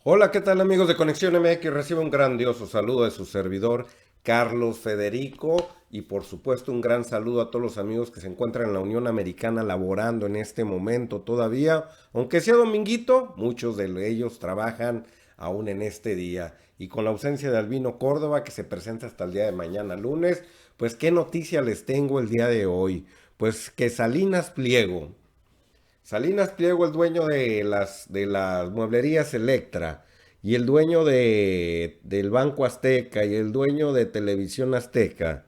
Hola, ¿qué tal amigos de Conexión MX? Recibe un grandioso saludo de su servidor Carlos Federico y por supuesto un gran saludo a todos los amigos que se encuentran en la Unión Americana laborando en este momento todavía, aunque sea dominguito, muchos de ellos trabajan aún en este día. Y con la ausencia de Albino Córdoba que se presenta hasta el día de mañana lunes, pues qué noticia les tengo el día de hoy. Pues que Salinas Pliego, el dueño de las mueblerías Electra, y el dueño del Banco Azteca, y el dueño de Televisión Azteca,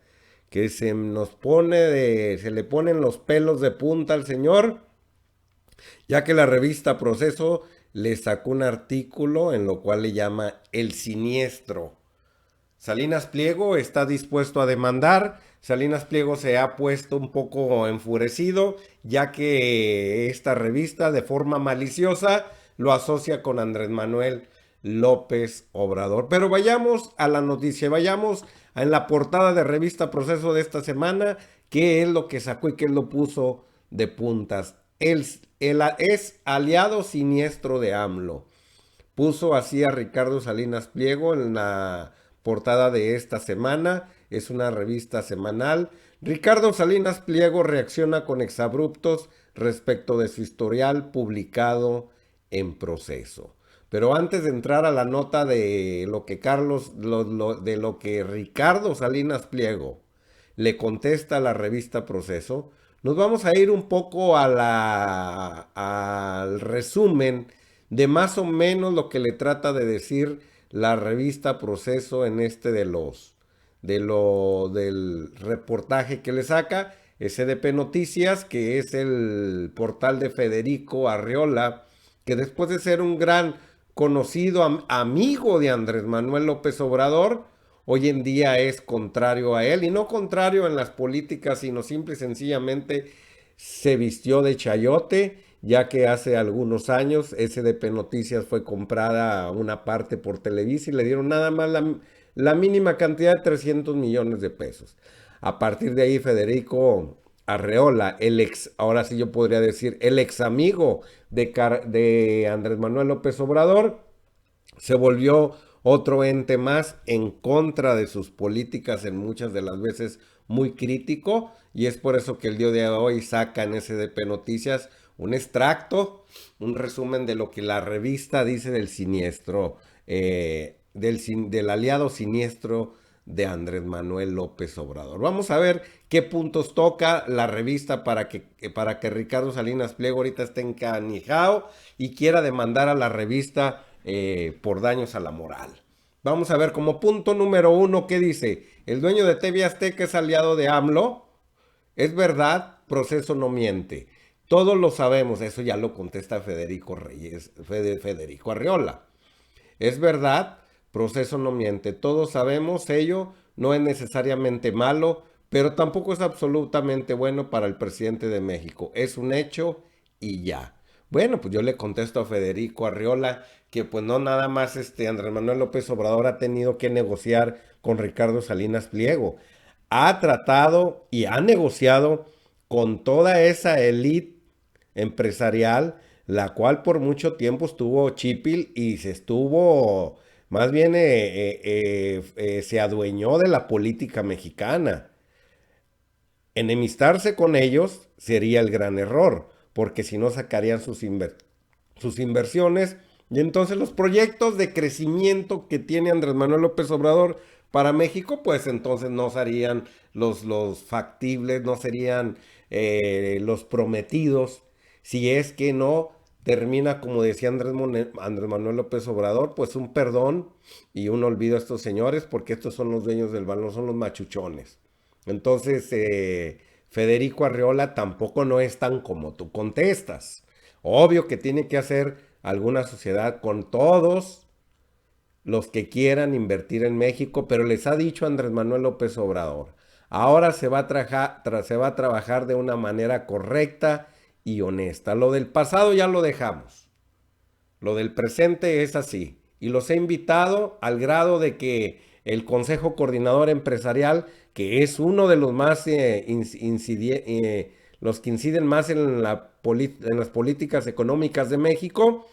que se le ponen los pelos de punta al señor, ya que la revista Proceso le sacó un artículo en lo cual le llama El Siniestro. Salinas Pliego está dispuesto a demandar. Salinas Pliego se ha puesto un poco enfurecido, ya que esta revista de forma maliciosa lo asocia con Andrés Manuel López Obrador. Pero vayamos a la noticia, vayamos en la portada de revista Proceso de esta semana, qué es lo que sacó y qué lo puso de puntas. Es aliado siniestro de AMLO. Puso así a Ricardo Salinas Pliego en la portada de esta semana. Es una revista semanal. Ricardo Salinas Pliego reacciona con exabruptos respecto de su historial publicado en Proceso. Pero antes de entrar a la nota de lo que de lo que Ricardo Salinas Pliego le contesta a la revista Proceso, nos vamos a ir un poco al resumen de más o menos lo que le trata de decir la revista Proceso en este del reportaje que le saca SDP Noticias, que es el portal de Federico Arriola, que después de ser un gran conocido amigo de Andrés Manuel López Obrador, hoy en día es contrario a él, y no contrario en las políticas, sino simple y sencillamente se vistió de chayote, ya que hace algunos años SDP Noticias fue comprada una parte por Televisa y le dieron nada más la mínima cantidad de 300 millones de pesos. A partir de ahí, Federico Arreola, ahora sí yo podría decir, el ex amigo de Andrés Manuel López Obrador, se volvió otro ente más en contra de sus políticas, en muchas de las veces muy crítico, y es por eso que el día de hoy saca en SDP Noticias un extracto, un resumen de lo que la revista dice del siniestro, del aliado siniestro de Andrés Manuel López Obrador. Vamos a ver qué puntos toca la revista para que Ricardo Salinas Pliego ahorita esté encanijado y quiera demandar a la revista por daños a la moral. Vamos a ver como punto número uno qué dice. El dueño de TV Azteca es aliado de AMLO. Es verdad, Proceso no miente. Todos lo sabemos, eso ya lo contesta Federico Arriola. Es verdad, Proceso no miente. Todos sabemos ello, no es necesariamente malo, pero tampoco es absolutamente bueno para el presidente de México. Es un hecho y ya. Bueno, pues yo le contesto a Federico Arriola que pues no nada más Andrés Manuel López Obrador ha tenido que negociar con Ricardo Salinas Pliego. Ha tratado y ha negociado con toda esa élite empresarial, la cual por mucho tiempo estuvo chipil y se estuvo, más bien se adueñó de la política mexicana. Enemistarse con ellos sería el gran error, porque si no sacarían sus inversiones y entonces los proyectos de crecimiento que tiene Andrés Manuel López Obrador para México, pues entonces no serían los factibles, no serían los prometidos, si es que no termina, como decía Andrés Manuel López Obrador, pues un perdón y un olvido a estos señores, porque estos son los dueños del balón, son los machuchones. Entonces, Federico Arriola tampoco no es tan como tú contestas. Obvio que tiene que hacer alguna sociedad con todos los que quieran invertir en México, pero les ha dicho Andrés Manuel López Obrador, ahora se va a trabajar de una manera correcta y honesta. Lo del pasado ya lo dejamos. Lo del presente es así. Y los he invitado al grado de que el Consejo Coordinador Empresarial, que es uno de los más los que inciden más en las políticas económicas de México,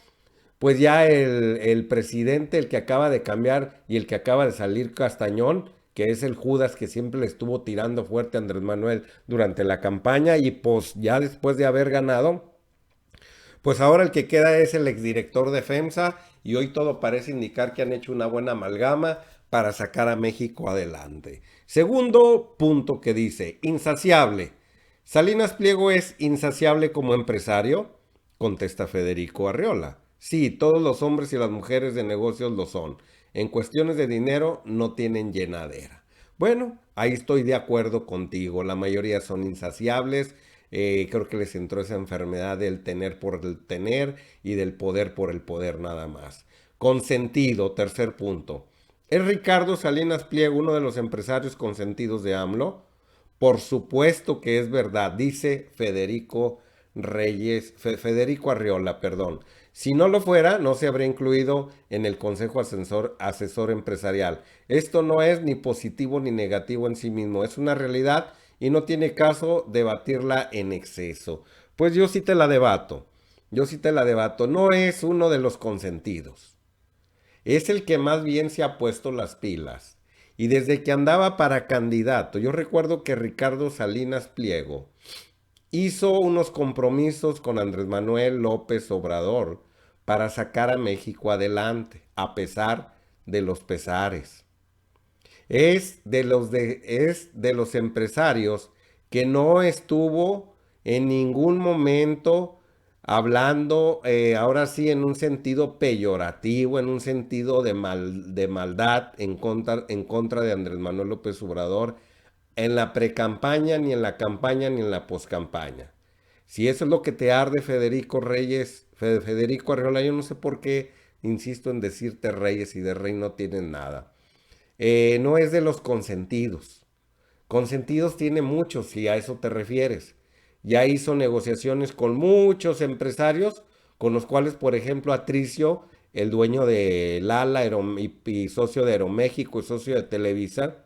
pues ya el presidente, el que acaba de cambiar y el que acaba de salir Castañón, que es el Judas que siempre le estuvo tirando fuerte a Andrés Manuel durante la campaña y pues ya después de haber ganado, pues ahora el que queda es el exdirector de FEMSA y hoy todo parece indicar que han hecho una buena amalgama para sacar a México adelante. Segundo punto que dice, insaciable. ¿Salinas Pliego es insaciable como empresario? Contesta Federico Arriola. Sí, todos los hombres y las mujeres de negocios lo son. En cuestiones de dinero no tienen llenadera. Bueno, ahí estoy de acuerdo contigo. La mayoría son insaciables. Creo que les entró esa enfermedad del tener por el tener y del poder por el poder nada más. Consentido, tercer punto. ¿Es Ricardo Salinas Pliego uno de los empresarios consentidos de AMLO? Por supuesto que es verdad, dice Federico Arriola, perdón. Si no lo fuera, no se habría incluido en el Consejo Asesor Empresarial. Esto no es ni positivo ni negativo en sí mismo, es una realidad y no tiene caso debatirla en exceso. Pues yo sí te la debato, yo sí te la debato. No es uno de los consentidos, es el que más bien se ha puesto las pilas. Y desde que andaba para candidato, yo recuerdo que Ricardo Salinas Pliego hizo unos compromisos con Andrés Manuel López Obrador para sacar a México adelante, a pesar de los pesares. Es de los empresarios que no estuvo en ningún momento hablando, ahora sí, en un sentido peyorativo, en un sentido de maldad en contra de Andrés Manuel López Obrador, en la precampaña, ni en la campaña, ni en la poscampaña. Si eso es lo que te arde, Federico Reyes, Federico Arreola, yo no sé por qué insisto en decirte Reyes y de Rey no tienen nada. No es de los consentidos. Consentidos tiene muchos, si a eso te refieres. Ya hizo negociaciones con muchos empresarios, con los cuales, por ejemplo, Atricio, el dueño de Lala y socio de Aeroméxico y socio de Televisa,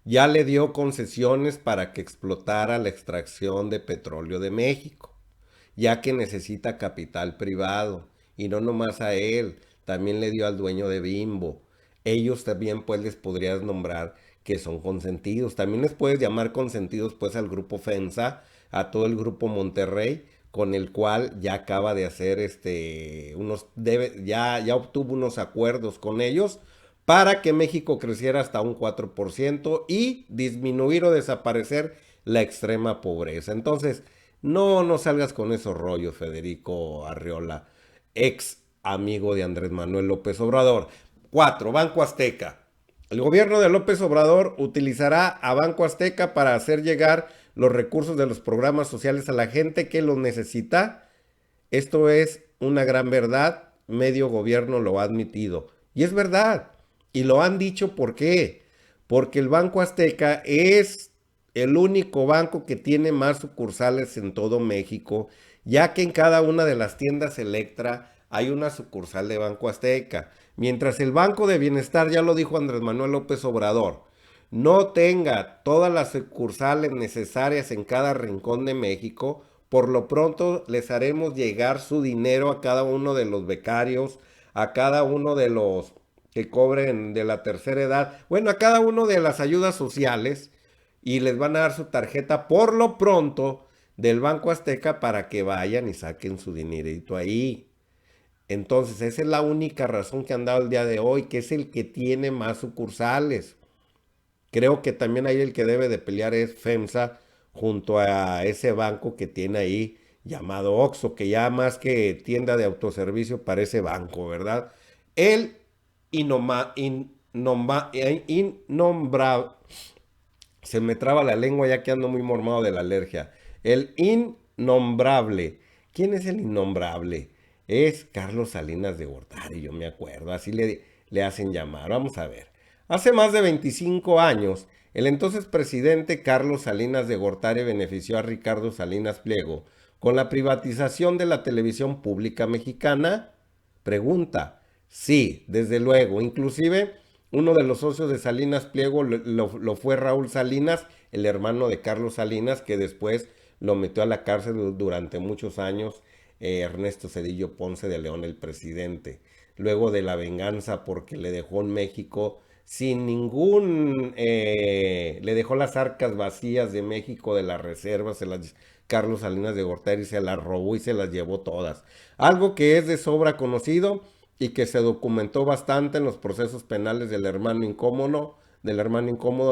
ya le dio concesiones para que explotara la extracción de petróleo de México, ya que necesita capital privado. Y no nomás a él, también le dio al dueño de Bimbo. Ellos también pues les podrías nombrar que son consentidos. También les puedes llamar consentidos pues al grupo FEMSA, a todo el grupo Monterrey, con el cual ya acaba de hacer ya obtuvo unos acuerdos con ellos para que México creciera hasta un 4% y disminuir o desaparecer la extrema pobreza. Entonces, no salgas con esos rollos, Federico Arriola, ex amigo de Andrés Manuel López Obrador. 4. Banco Azteca. El gobierno de López Obrador utilizará a Banco Azteca para hacer llegar los recursos de los programas sociales a la gente que los necesita. Esto es una gran verdad. Medio gobierno lo ha admitido. Y es verdad. Y lo han dicho, ¿por qué? Porque el Banco Azteca es el único banco que tiene más sucursales en todo México, ya que en cada una de las tiendas Electra hay una sucursal de Banco Azteca. Mientras el Banco de Bienestar, ya lo dijo Andrés Manuel López Obrador, no tenga todas las sucursales necesarias en cada rincón de México, por lo pronto les haremos llegar su dinero a cada uno de los becarios, a cada uno de los que cobren de la tercera edad, bueno, a cada uno de las ayudas sociales y les van a dar su tarjeta por lo pronto del Banco Azteca para que vayan y saquen su dinerito ahí. Entonces, esa es la única razón que han dado el día de hoy, que es el que tiene más sucursales. Creo que también ahí el que debe de pelear es FEMSA junto a ese banco que tiene ahí llamado Oxxo, que ya más que tienda de autoservicio parece banco, ¿verdad? El innombrable, se me traba la lengua ya que ando muy mormado de la alergia. El innombrable. ¿Quién es el innombrable? Es Carlos Salinas de Gortari, yo me acuerdo, así le hacen llamar. Vamos a ver. Hace más de 25 años, el entonces presidente Carlos Salinas de Gortari benefició a Ricardo Salinas Pliego con la privatización de la televisión pública mexicana. Pregunta. Sí, desde luego. Inclusive uno de los socios de Salinas Pliego lo fue Raúl Salinas, el hermano de Carlos Salinas, que después lo metió a la cárcel durante muchos años Ernesto Zedillo Ponce de León, el presidente, luego de la venganza porque le dejó en México sin ningún, le dejó las arcas vacías de México de las reservas, Carlos Salinas de Gortari se las robó y se las llevó todas. Algo que es de sobra conocido y que se documentó bastante en los procesos penales del hermano incómodo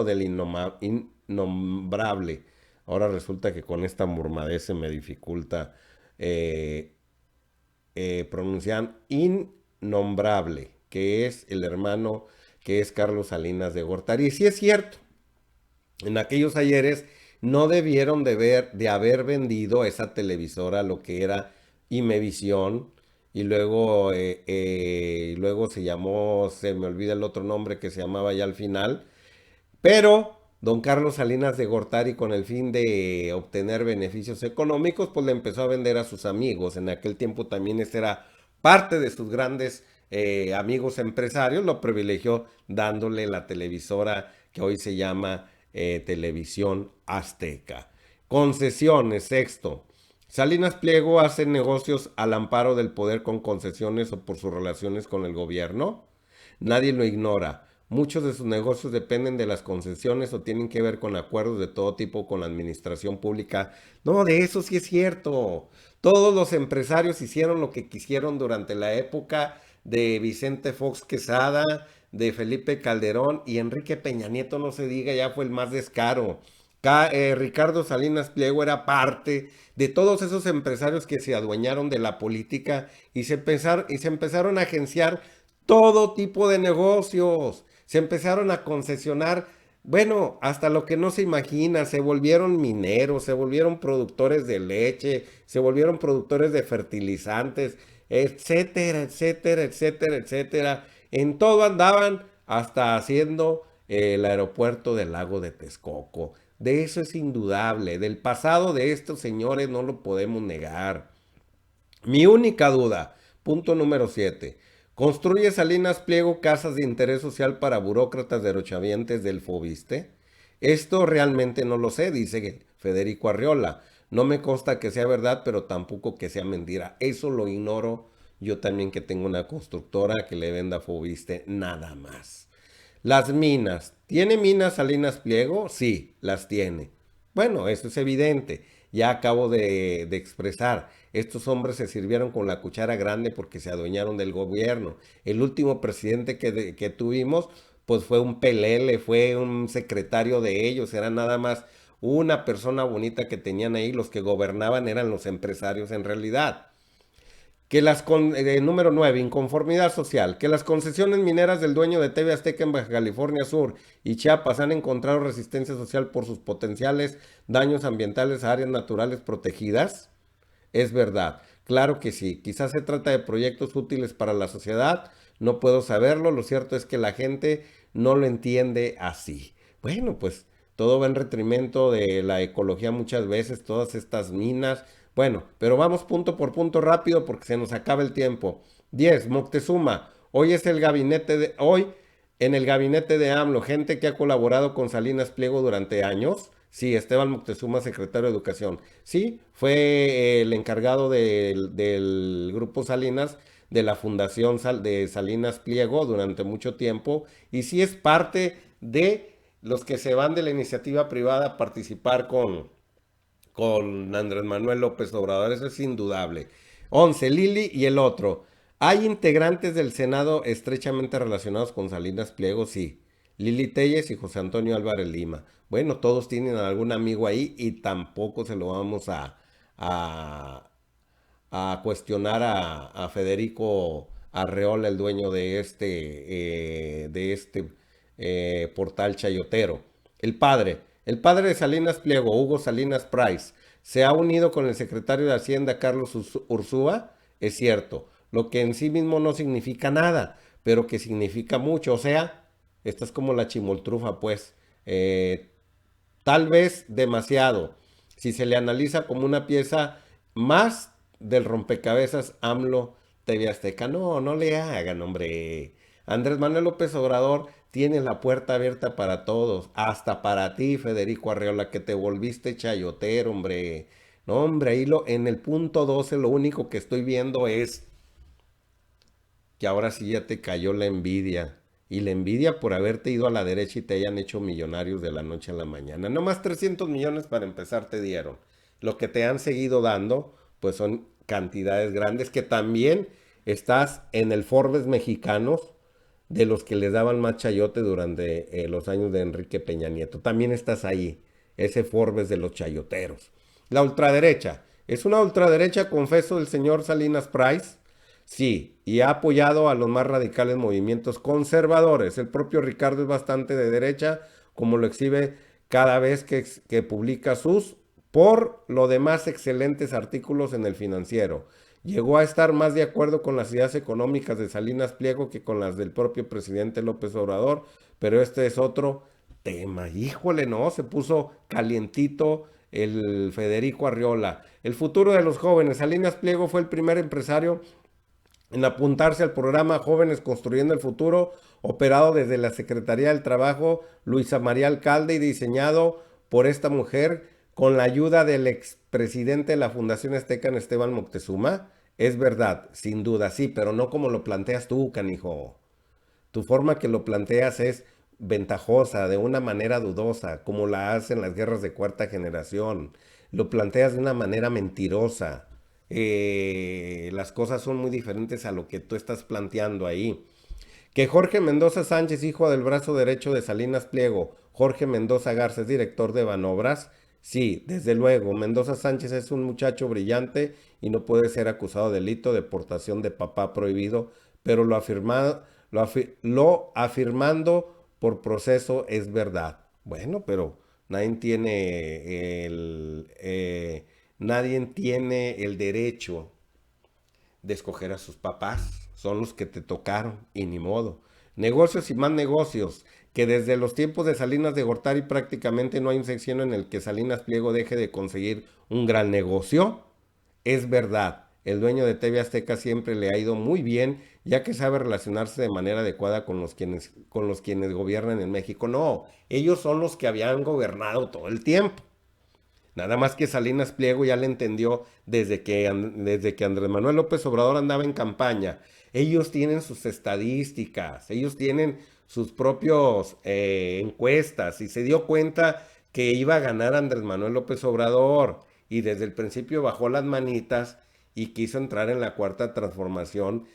del innombrable. Ahora resulta que con esta murmadez se me dificulta eh, pronunciar innombrable, que es el hermano que es Carlos Salinas de Gortari. Y sí es cierto, en aquellos ayeres no debieron de haber vendido esa televisora lo que era Imevisión y luego se llamó, se me olvida el otro nombre que se llamaba ya al final, pero don Carlos Salinas de Gortari, con el fin de obtener beneficios económicos, pues le empezó a vender a sus amigos. En aquel tiempo también este era parte de sus grandes amigos empresarios, lo privilegió dándole la televisora que hoy se llama Televisión Azteca. Concesiones, sexto. Salinas Pliego hace negocios al amparo del poder con concesiones o por sus relaciones con el gobierno. Nadie lo ignora. Muchos de sus negocios dependen de las concesiones o tienen que ver con acuerdos de todo tipo con la administración pública. No, de eso sí es cierto. Todos los empresarios hicieron lo que quisieron durante la época de Vicente Fox Quesada, de Felipe Calderón y Enrique Peña Nieto, no se diga, ya fue el más descaro. Ricardo Salinas Pliego era parte de todos esos empresarios que se adueñaron de la política y se empezaron a agenciar todo tipo de negocios. Se empezaron a concesionar, bueno, hasta lo que no se imagina. Se volvieron mineros, se volvieron productores de leche, se volvieron productores de fertilizantes, etcétera, etcétera, etcétera, etcétera. En todo andaban hasta haciendo el aeropuerto del lago de Texcoco. De eso es indudable. Del pasado de estos señores no lo podemos negar. Mi única duda, punto número 7. ¿Construye Salinas Pliego casas de interés social para burócratas derechohabientes del Fobiste? Esto realmente no lo sé, dice Federico Arriola. No me consta que sea verdad, pero tampoco que sea mentira. Eso lo ignoro yo también, que tengo una constructora que le venda Fobiste, nada más. Las minas. ¿Tiene minas Salinas Pliego? Sí, las tiene. Bueno, eso es evidente. Ya acabo de expresar. Estos hombres se sirvieron con la cuchara grande porque se adueñaron del gobierno. El último presidente que tuvimos, pues fue un pelele, fue un secretario de ellos. Era nada más una persona bonita que tenían ahí. Los que gobernaban eran los empresarios en realidad. Número 9, inconformidad social. Que las concesiones mineras del dueño de TV Azteca en Baja California Sur y Chiapas han encontrado resistencia social por sus potenciales daños ambientales a áreas naturales protegidas. Es verdad, claro que sí. Quizás se trata de proyectos útiles para la sociedad, no puedo saberlo. Lo cierto es que la gente no lo entiende así. Bueno, pues todo va en detrimento de la ecología muchas veces, todas estas minas. Bueno, pero vamos punto por punto rápido porque se nos acaba el tiempo. 10. Moctezuma. Hoy en el gabinete de AMLO, gente que ha colaborado con Salinas Pliego durante años. Sí, Esteban Moctezuma, secretario de Educación. Sí, fue el encargado del Grupo Salinas, de la Fundación de Salinas Pliego durante mucho tiempo. Y sí es parte de los que se van de la iniciativa privada a participar con Andrés Manuel López Obrador, eso es indudable. 11. Lili y el otro. ¿Hay integrantes del Senado estrechamente relacionados con Salinas Pliego? Sí. Lili Telles y José Antonio Álvarez Lima. Bueno, todos tienen algún amigo ahí y tampoco se lo vamos a, a cuestionar a Federico Arreola, el dueño de este portal chayotero. El padre de Salinas Pliego, Hugo Salinas Price, se ha unido con el secretario de Hacienda, Carlos Ursúa. Es cierto, lo que en sí mismo no significa nada, pero que significa mucho. O sea, esta es como la chimoltrufa, pues. Eh, Tal vez demasiado. Si se le analiza como una pieza más del rompecabezas AMLO TV Azteca. No, no le hagan, hombre. Andrés Manuel López Obrador tiene la puerta abierta para todos, hasta para ti, Federico Arreola, que te volviste chayotero, hombre. No, hombre, ahí en el punto 12 lo único que estoy viendo es que ahora sí ya te cayó la envidia. Y la envidia por haberte ido a la derecha y te hayan hecho millonarios de la noche a la mañana. No más 300 millones para empezar te dieron. Lo que te han seguido dando, pues son cantidades grandes que también estás en el Forbes mexicanos de los que les daban más chayote durante los años de Enrique Peña Nieto. También estás ahí, ese Forbes de los chayoteros. La ultraderecha. ¿Es una ultraderecha, confeso, del señor Salinas Price? Sí, y ha apoyado a los más radicales movimientos conservadores. El propio Ricardo es bastante de derecha, como lo exhibe cada vez que publica sus, por lo demás, excelentes artículos en el Financiero. Llegó a estar más de acuerdo con las ideas económicas de Salinas Pliego que con las del propio presidente López Obrador, pero este es otro tema. Híjole, no, se puso calientito el Federico Arriola. El futuro de los jóvenes. Salinas Pliego fue el primer empresario en apuntarse al programa Jóvenes Construyendo el Futuro, operado desde la Secretaría del Trabajo Luisa María Alcalde y diseñado por esta mujer con la ayuda del expresidente de la Fundación Azteca, Esteban Moctezuma. Es verdad, sin duda, sí, pero no como lo planteas tú, canijo. Tu forma que lo planteas es ventajosa, de una manera dudosa, como la hacen las guerras de cuarta generación. Lo planteas de una manera mentirosa. Las cosas son muy diferentes a lo que tú estás planteando ahí. Que Jorge Mendoza Sánchez, hijo del brazo derecho de Salinas Pliego, Jorge Mendoza Garza, es director de Banobras. Sí, desde luego, Mendoza Sánchez es un muchacho brillante y no puede ser acusado de delito de portación de papá prohibido, pero lo afirmando por proceso es verdad. Bueno, pero nadie tiene el derecho de escoger a sus papás. Son los que te tocaron y ni modo. Negocios y más negocios. Que desde los tiempos de Salinas de Gortari prácticamente no hay un sección en el que Salinas Pliego deje de conseguir un gran negocio. Es verdad. El dueño de TV Azteca siempre le ha ido muy bien, ya que sabe relacionarse de manera adecuada con los quienes gobiernan en México. No, ellos son los que habían gobernado todo el tiempo. Nada más que Salinas Pliego ya le entendió desde que Andrés Manuel López Obrador andaba en campaña. Ellos tienen sus estadísticas, ellos tienen sus propios encuestas y se dio cuenta que iba a ganar Andrés Manuel López Obrador y desde el principio bajó las manitas y quiso entrar en la cuarta transformación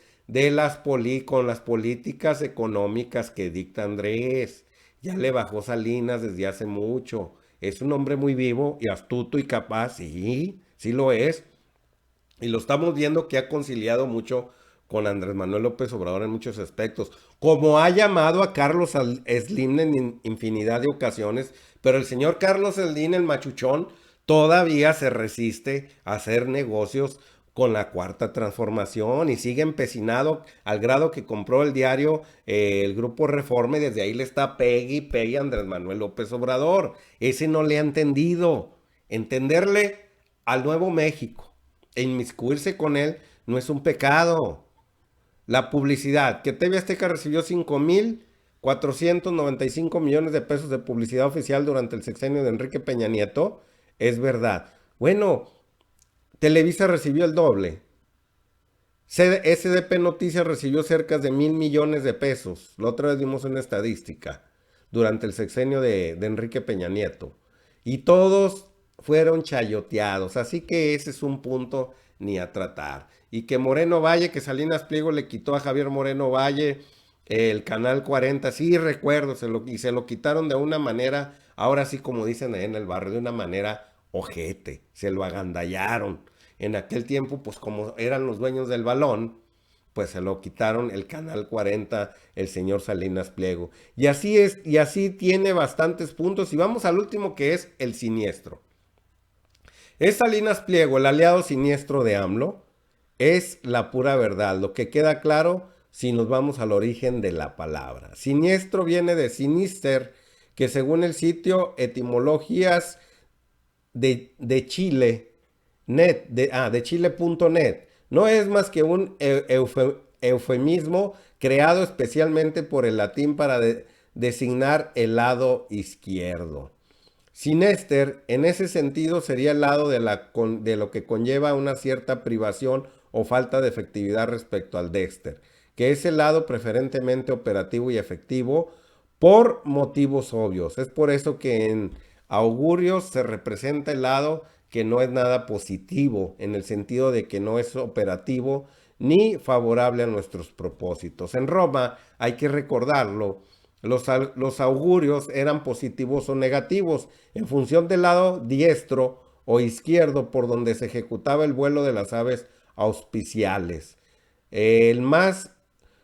con las políticas económicas que dicta Andrés. Ya le bajó Salinas desde hace mucho. Es un hombre muy vivo y astuto y capaz, sí, sí lo es. Y lo estamos viendo que ha conciliado mucho con Andrés Manuel López Obrador en muchos aspectos. Como ha llamado a Carlos Slim en infinidad de ocasiones, pero el señor Carlos Slim, el machuchón, todavía se resiste a hacer negocios con la cuarta transformación y sigue empecinado al grado que compró el diario el Grupo Reforma y desde ahí le está pegue a Andrés Manuel López Obrador. Ese no le ha entendido. Entenderle al Nuevo México e inmiscuirse con él no es un pecado. La publicidad, que TV Azteca recibió 5,495 millones de pesos de publicidad oficial durante el sexenio de Enrique Peña Nieto, es verdad. Bueno, Televisa recibió el doble. SDP Noticias recibió cerca de 1,000 millones de pesos. La otra vez dimos una estadística durante el sexenio de Enrique Peña Nieto. Y todos fueron chayoteados. Así que ese es un punto ni a tratar. Y que Moreno Valle, que Salinas Pliego le quitó a Javier Moreno Valle el canal 40. Sí, recuerdo, y se lo quitaron de una manera, ahora sí como dicen ahí en el barrio, de una manera ojete. Se lo agandallaron. En aquel tiempo, pues como eran los dueños del balón, pues se lo quitaron el canal 40, el señor Salinas Pliego. Y así es, y así tiene bastantes puntos. Y vamos al último, que es el siniestro. ¿Es Salinas Pliego el aliado siniestro de AMLO? Es la pura verdad. Lo que queda claro si nos vamos al origen de la palabra. Siniestro viene de sinister, que según el sitio Etimologías de Chile, de chile.net, no es más que un eufemismo creado especialmente por el latín para designar el lado izquierdo. Sinester, en ese sentido, sería el lado de lo que conlleva una cierta privación o falta de efectividad respecto al Dexter, que es el lado preferentemente operativo y efectivo por motivos obvios. Es por eso que en augurios se representa el lado que no es nada positivo, en el sentido de que no es operativo ni favorable a nuestros propósitos. En Roma, hay que recordarlo, los augurios eran positivos o negativos en función del lado diestro o izquierdo por donde se ejecutaba el vuelo de las aves auspiciales. El más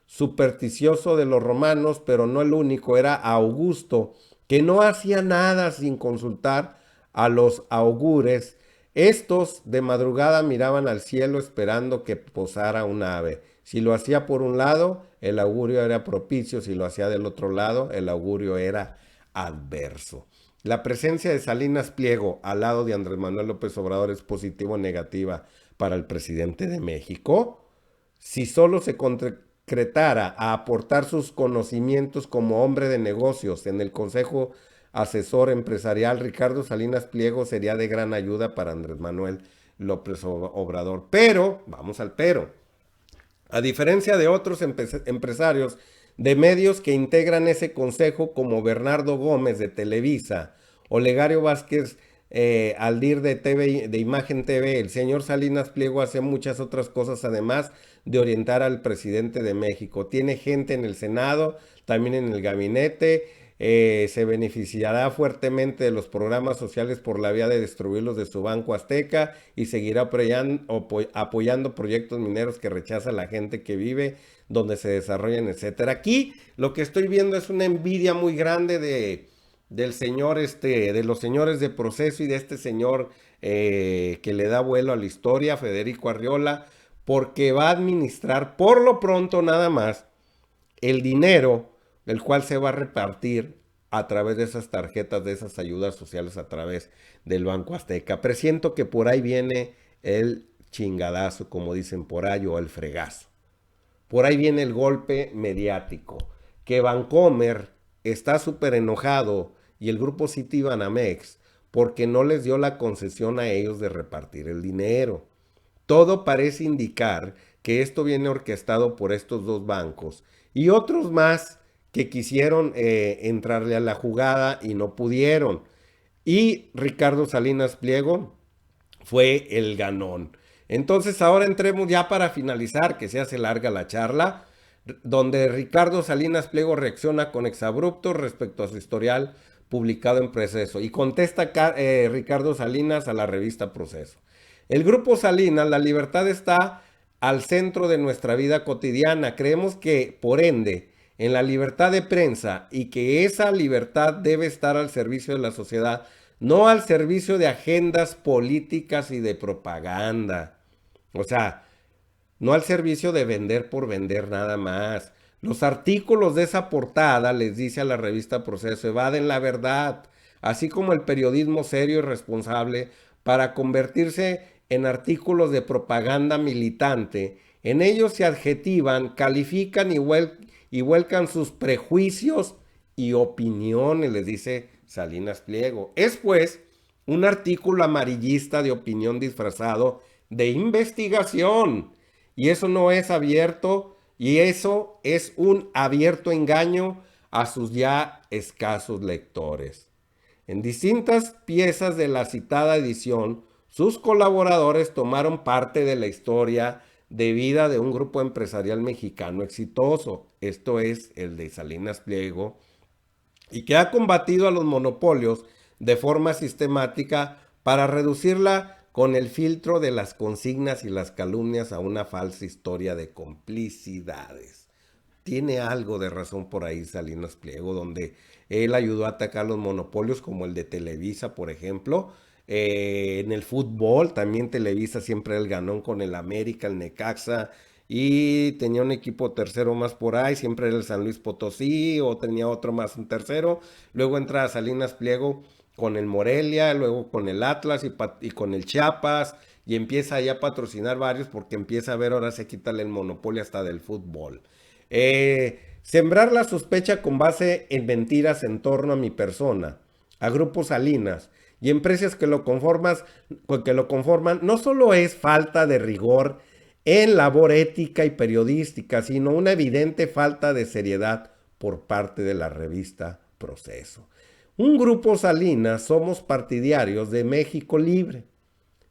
supersticioso de los romanos, pero no el único, era Augusto, que no hacía nada sin consultar a los augures. Estos de madrugada miraban al cielo esperando que posara un ave. Si lo hacía por un lado, el augurio era propicio; si lo hacía del otro lado, el augurio era adverso. La presencia de Salinas Pliego al lado de Andrés Manuel López Obrador es positiva o negativa para el presidente de México. Si solo se concretara a aportar sus conocimientos como hombre de negocios en el Consejo Asesor Empresarial, Ricardo Salinas Pliego sería de gran ayuda para Andrés Manuel López Obrador. Pero, vamos al pero, a diferencia de otros empresarios de medios que integran ese consejo, como Bernardo Gómez de Televisa, Olegario Vázquez Aldir de TV, de Imagen TV, el señor Salinas Pliego hace muchas otras cosas además de orientar al presidente de México. Tiene gente en el Senado, también en el gabinete. Se beneficiará fuertemente de los programas sociales por la vía de distribuirlos de su Banco Azteca, y seguirá apoyando proyectos mineros que rechaza la gente que vive donde se desarrollan, etcétera. Aquí lo que estoy viendo es una envidia muy grande del señor, de los señores de Proceso y de este señor que le da vuelo a la historia, Federico Arriola, porque va a administrar por lo pronto nada más el dinero, el cual se va a repartir a través de esas tarjetas, de esas ayudas sociales a través del Banco Azteca. Presiento que por ahí viene el chingadazo, como dicen por ahí, o el fregazo. Por ahí viene el golpe mediático, que Bancomer está súper enojado y el grupo Citibanamex porque no les dio la concesión a ellos de repartir el dinero. Todo parece indicar que esto viene orquestado por estos dos bancos y otros más que quisieron entrarle a la jugada y no pudieron. Y Ricardo Salinas Pliego fue el ganón. Entonces ahora entremos ya para finalizar, que se hace larga la charla, donde Ricardo Salinas Pliego reacciona con exabruptos respecto a su historial publicado en Proceso. Y contesta Ricardo Salinas a la revista Proceso. El grupo Salinas, la libertad está al centro de nuestra vida cotidiana. Creemos que, por ende, en la libertad de prensa, y que esa libertad debe estar al servicio de la sociedad, no al servicio de agendas políticas y de propaganda. O sea, no al servicio de vender por vender nada más. Los artículos de esa portada, les dice a la revista Proceso, evaden la verdad, así como el periodismo serio y responsable, para convertirse en artículos de propaganda militante. En ellos se adjetivan, califican y vuelcan sus prejuicios y opiniones, les dice Salinas Pliego. Es pues un artículo amarillista de opinión disfrazado de investigación. Y eso no es abierto, y eso es un abierto engaño a sus ya escasos lectores. En distintas piezas de la citada edición, sus colaboradores tomaron parte de la historia de vida de un grupo empresarial mexicano exitoso, esto es el de Salinas Pliego, y que ha combatido a los monopolios de forma sistemática para reducirla con el filtro de las consignas y las calumnias a una falsa historia de complicidades. Tiene algo de razón por ahí Salinas Pliego, donde él ayudó a atacar los monopolios como el de Televisa, por ejemplo. En el fútbol también Televisa siempre era el ganón con el América, el Necaxa, y tenía un equipo tercero más por ahí, siempre era el San Luis Potosí, o tenía otro más, un tercero. Luego entra Salinas Pliego con el Morelia, luego con el Atlas y con el Chiapas, y empieza ya a patrocinar varios porque empieza a ver, ahora se quita el monopolio hasta del fútbol. Sembrar la sospecha con base en mentiras en torno a mi persona, a Grupo Salinas y empresas que lo conforman, no solo es falta de rigor en labor ética y periodística, sino una evidente falta de seriedad por parte de la revista Proceso. Un Grupo Salinas somos partidarios de México Libre,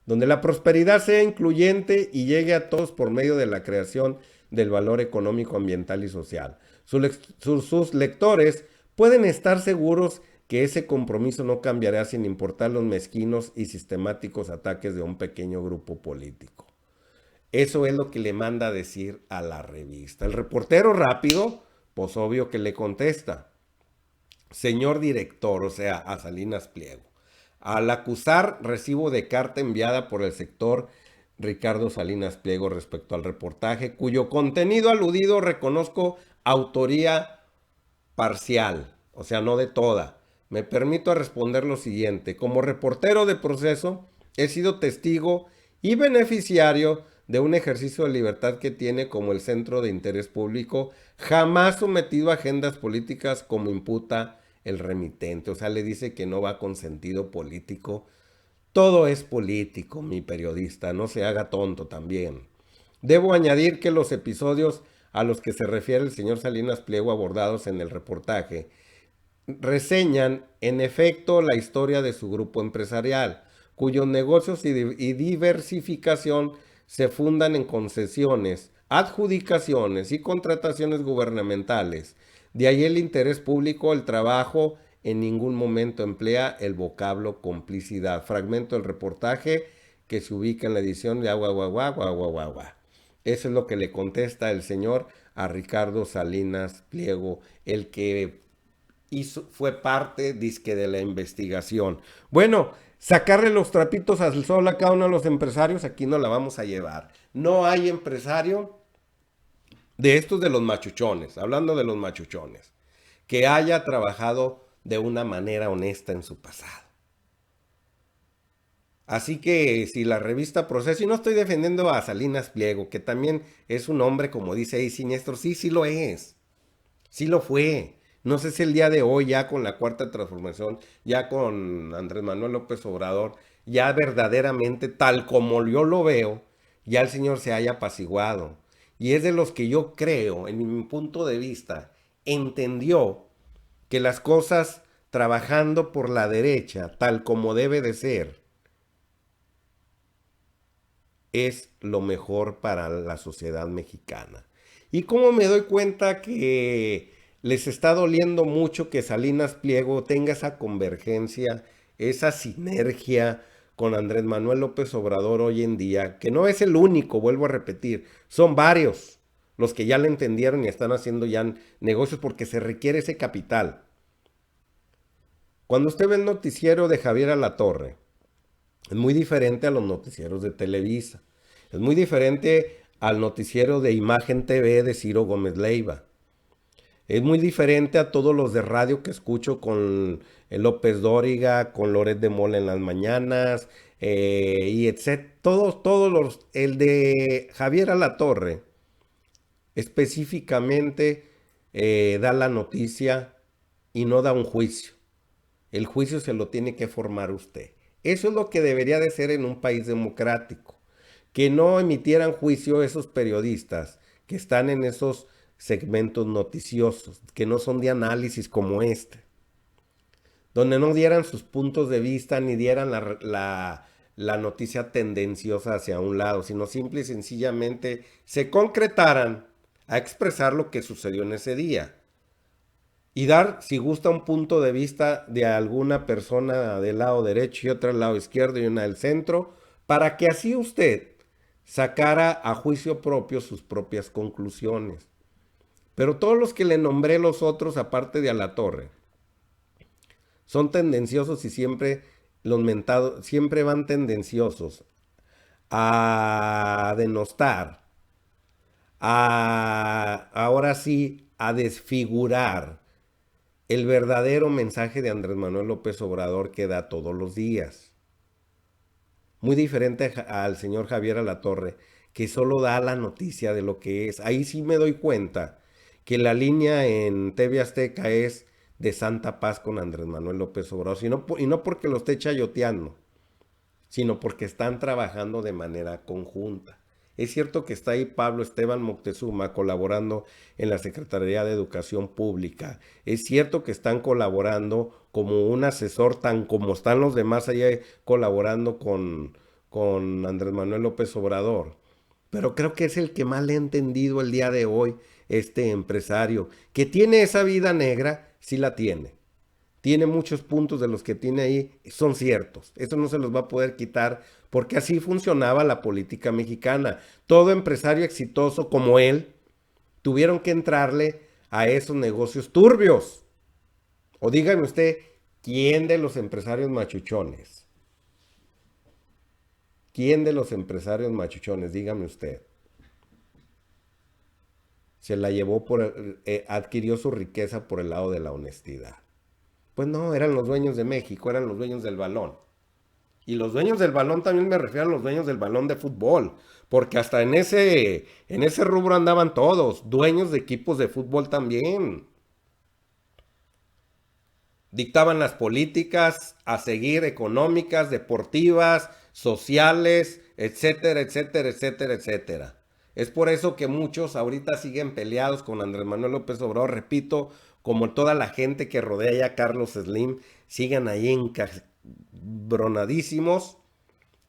donde la prosperidad sea incluyente y llegue a todos por medio de la creación del valor económico, ambiental y social. Sus lectores pueden estar seguros que ese compromiso no cambiará sin importar los mezquinos y sistemáticos ataques de un pequeño grupo político. Eso es lo que le manda a decir a la revista. El reportero rápido, pues obvio que le contesta: señor director, o sea, a Salinas Pliego, al acusar recibo de carta enviada por el sector Ricardo Salinas Pliego respecto al reportaje, cuyo contenido aludido reconozco autoría parcial, o sea, no de toda. Me permito responder lo siguiente: como reportero de Proceso, he sido testigo y beneficiario de un ejercicio de libertad que tiene como el centro de interés público, jamás sometido a agendas políticas como imputa el remitente. O sea, le dice que no va con sentido político. Todo es político, mi periodista, no se haga tonto también. Debo añadir que los episodios a los que se refiere el señor Salinas Pliego abordados en el reportaje reseñan en efecto la historia de su grupo empresarial, cuyos negocios y diversificación se fundan en concesiones, adjudicaciones y contrataciones gubernamentales. De ahí el interés público, el trabajo en ningún momento emplea el vocablo complicidad. Fragmento del reportaje que se ubica en la edición de Agua, Agua, Agua, Agua, Agua, Agua. Eso es lo que le contesta el señor a Ricardo Salinas Pliego, el que fue parte, dizque, de la investigación. Bueno, sacarle los trapitos al sol a cada uno de los empresarios, aquí no la vamos a llevar. No hay empresario de estos de los machuchones, hablando de los machuchones, que haya trabajado de una manera honesta en su pasado. Así que si la revista Proceso, y no estoy defendiendo a Salinas Pliego, que también es un hombre, como dice ahí, siniestro, sí, sí lo es, sí lo fue. No sé si el día de hoy, ya con la cuarta transformación, ya con Andrés Manuel López Obrador, ya verdaderamente, tal como yo lo veo, ya el señor se haya apaciguado. Y es de los que yo creo, en mi punto de vista, entendió que las cosas trabajando por la derecha, tal como debe de ser, es lo mejor para la sociedad mexicana. Y como me doy cuenta que les está doliendo mucho que Salinas Pliego tenga esa convergencia, esa sinergia con Andrés Manuel López Obrador hoy en día, que no es el único, vuelvo a repetir, son varios los que ya le entendieron y están haciendo ya negocios porque se requiere ese capital. Cuando usted ve el noticiero de Javier Alatorre, es muy diferente a los noticieros de Televisa. Es muy diferente al noticiero de Imagen TV de Ciro Gómez Leiva. Es muy diferente a todos los de radio que escucho con López Dóriga, con Loret de Mola en las mañanas, y etc. Todos los, el de Javier Alatorre específicamente da la noticia y no da un juicio. El juicio se lo tiene que formar usted. Eso es lo que debería de ser en un país democrático. Que no emitieran juicio esos periodistas que están en esos segmentos noticiosos, que no son de análisis como este, donde no dieran sus puntos de vista ni dieran la noticia tendenciosa hacia un lado, sino simple y sencillamente se concretaran a expresar lo que sucedió en ese día. Y dar, si gusta, un punto de vista de alguna persona del lado derecho y otra del lado izquierdo y una del centro, para que así usted sacara a juicio propio sus propias conclusiones. Pero todos los que le nombré, los otros, aparte de Alatorre, son tendenciosos y siempre los mentados, siempre van tendenciosos a denostar, ahora sí, a desfigurar el verdadero mensaje de Andrés Manuel López Obrador que da todos los días. Muy diferente al señor Javier Alatorre, que solo da la noticia de lo que es. Ahí sí me doy cuenta que la línea en TV Azteca es de santa paz con Andrés Manuel López Obrador, y no porque lo esté chayoteando, sino porque están trabajando de manera conjunta. Es cierto que está ahí Pablo Esteban Moctezuma colaborando en la Secretaría de Educación Pública. Es cierto que están colaborando como un asesor, tan como están los demás allá colaborando con Andrés Manuel López Obrador. Pero creo que es el que más le ha entendido el día de hoy, este empresario, que tiene esa vida negra, sí la tiene. Tiene muchos puntos de los que tiene ahí, son ciertos. Eso no se los va a poder quitar porque así funcionaba la política mexicana. Todo empresario exitoso como él tuvieron que entrarle a esos negocios turbios. O dígame usted, ¿quién de los empresarios machuchones? ¿Quién de los empresarios machuchones? Dígame usted. Se la llevó adquirió su riqueza por el lado de la honestidad. Pues no, eran los dueños de México, eran los dueños del balón. Y los dueños del balón también me refiero a los dueños del balón de fútbol, porque hasta en ese rubro andaban todos, dueños de equipos de fútbol también. Dictaban las políticas a seguir económicas, deportivas, sociales, etcétera, etcétera, etcétera, etcétera. Es por eso que muchos ahorita siguen peleados con Andrés Manuel López Obrador, repito, como toda la gente que rodea ya a Carlos Slim, sigan ahí encabronadísimos.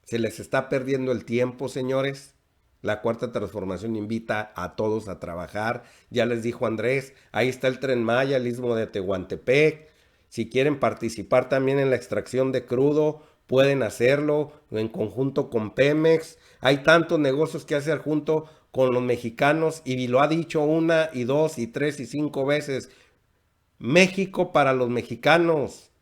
Se les está perdiendo el tiempo, señores. La cuarta transformación invita a todos a trabajar. Ya les dijo Andrés, ahí está el Tren Maya, el Istmo de Tehuantepec. Si quieren participar también en la extracción de crudo, pueden hacerlo en conjunto con Pemex. Hay tantos negocios que hacer junto con los mexicanos y lo ha dicho una y dos y tres y cinco veces. México para los mexicanos.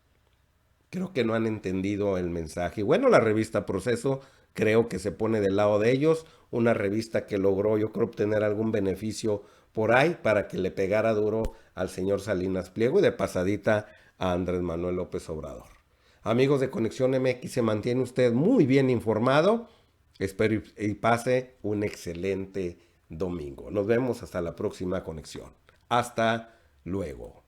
Creo que no han entendido el mensaje. Y bueno, la revista Proceso creo que se pone del lado de ellos. Una revista que logró, yo creo, obtener algún beneficio por ahí para que le pegara duro al señor Salinas Pliego y de pasadita a Andrés Manuel López Obrador. Amigos de Conexión MX, se mantiene usted muy bien informado. Espero y pase un excelente domingo. Nos vemos hasta la próxima conexión. Hasta luego.